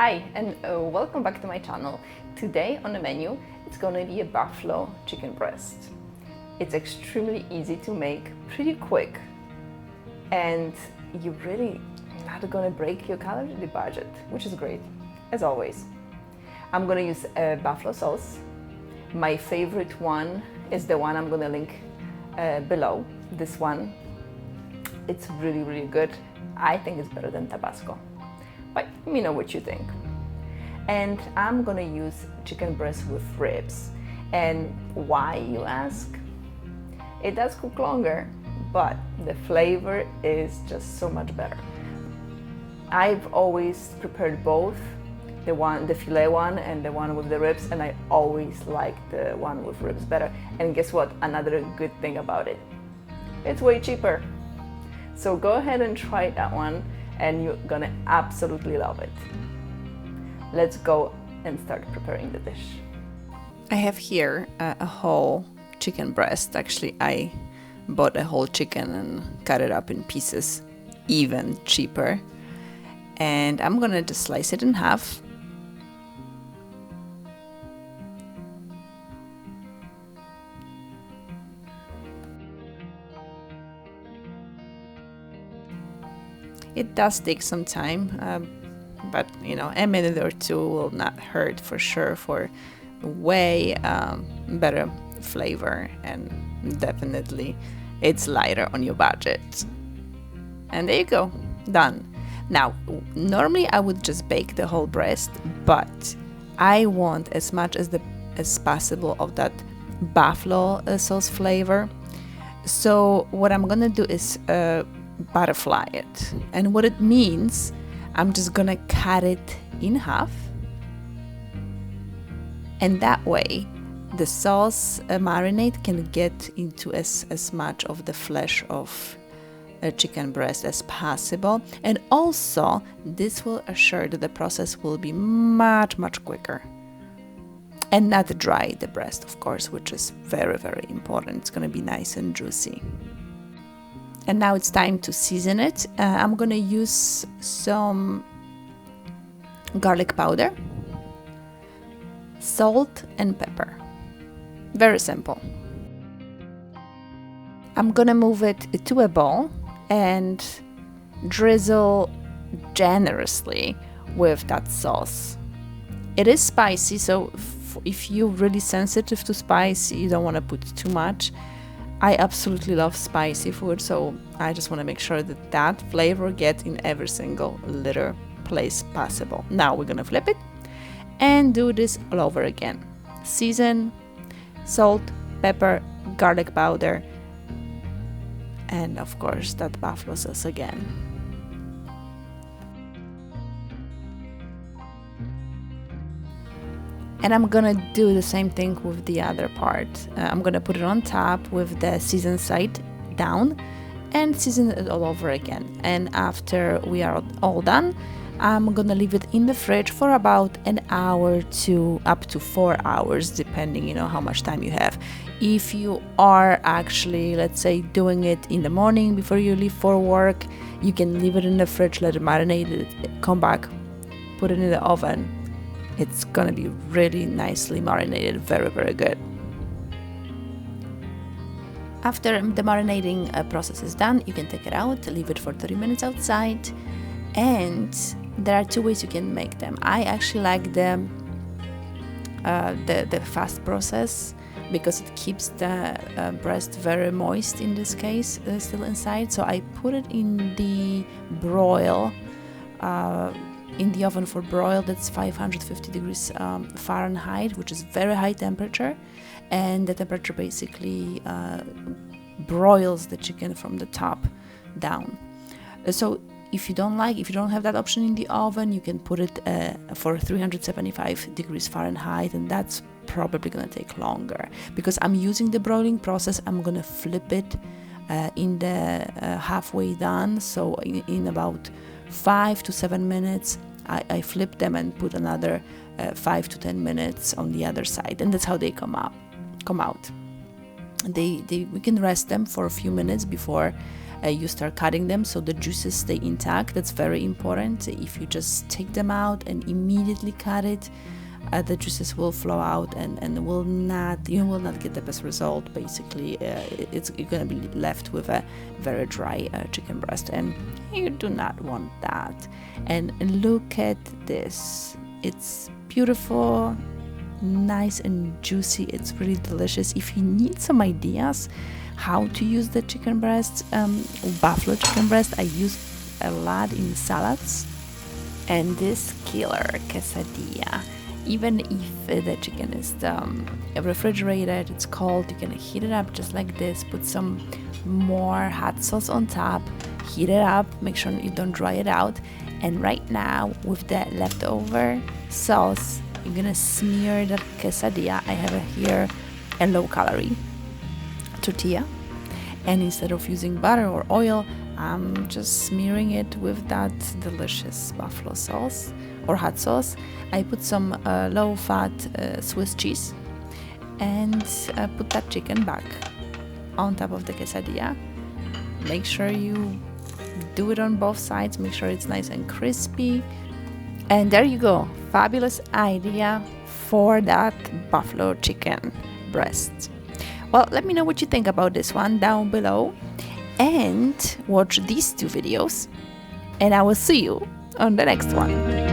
Hi and welcome back to my channel. Today on the menu it's going to be a buffalo chicken breast. It's extremely easy to make, pretty quick, and you're really not going to break your calorie budget, which is great, as always. I'm going to use a buffalo sauce. My favorite one is the one I'm going to link below. This one, it's really good. I think it's better than Tabasco, but let me know what you think. And I'm gonna use chicken breast with ribs. And why, you ask? It does cook longer, but the flavor is just so much better. I've always prepared both, the filet one and the one with the ribs, and I always like the one with ribs better. And guess what? Another good thing about it, it's way cheaper. So go ahead and try that one, and you're gonna absolutely love it. Let's go and start preparing the dish. I have here a whole chicken breast. Actually, I bought a whole chicken and cut it up in pieces, even cheaper. And I'm gonna just slice it in half. It does take some time, but you know, a minute or two will not hurt for sure, for way better flavor, and definitely it's lighter on your budget. And there you go, done. Now, normally I would just bake the whole breast, but I want as much as possible of that buffalo sauce flavor. So what I'm gonna do is butterfly it, and what it means, I'm just gonna cut it in half, and that way the sauce marinade can get into as much of the flesh of a chicken breast as possible. And also this will assure that the process will be much quicker and not dry the breast, of course, which is very important. It's gonna be nice and juicy. And now it's time to season it. I'm gonna use some garlic powder, salt and pepper. Very simple. I'm gonna move it to a bowl and drizzle generously with that sauce. It is spicy, so if you're really sensitive to spice, you don't wanna put too much. I absolutely love spicy food, so I just want to make sure that that flavor gets in every single little place possible. Now we're gonna flip it and do this all over again. Season, salt, pepper, garlic powder, and of course that buffalo sauce again. And I'm gonna do the same thing with the other part. I'm gonna put it on top with the seasoned side down and season it all over again. And after we are all done, I'm gonna leave it in the fridge for about an hour to up to 4 hours, depending, you know, how much time you have. If you are actually, let's say, doing it in the morning before you leave for work, you can leave it in the fridge, let it marinate, come back, put it in the oven. It's gonna be really nicely marinated, very good. After the marinating process is done, you can take it out, leave it for 30 minutes outside, and there are two ways you can make them. I actually like the fast process because it keeps the breast very moist, in this case, still inside. So I put it in the broil, in the oven for broil. That's 550 degrees Fahrenheit, which is very high temperature, and the temperature basically broils the chicken from the top down. So if you don't have that option in the oven, you can put it for 375 degrees Fahrenheit, and that's probably gonna take longer. Because I'm using the broiling process, I'm gonna flip it in the halfway done, so in about 5 to 7 minutes I flip them and put another 5 to 10 minutes on the other side, and that's how they come out. We can rest them for a few minutes before you start cutting them so the juices stay intact. That's very important. If you just take them out and immediately cut it, the juices will flow out and you will not get the best result. Basically, you're gonna be left with a very dry chicken breast, and you do not want that. And look at this, it's beautiful, nice and juicy. It's really delicious. If you need some ideas how to use the chicken breast, buffalo chicken breast, I use a lot in salads. And this killer quesadilla, even if the chicken is refrigerated, it's cold, you can heat it up just like this, put some more hot sauce on top, heat it up, make sure you don't dry it out. And right now, with the leftover sauce, you're gonna smear the quesadilla. I have here a low-calorie tortilla, and instead of using butter or oil, I'm just smearing it with that delicious buffalo sauce or hot sauce. I put some low-fat Swiss cheese and put that chicken back on top of the quesadilla. Make sure you do it on both sides, make sure it's nice and crispy. And there you go, fabulous idea for that buffalo chicken breast. Well, let me know what you think about this one down below, and watch these two videos, and I will see you on the next one.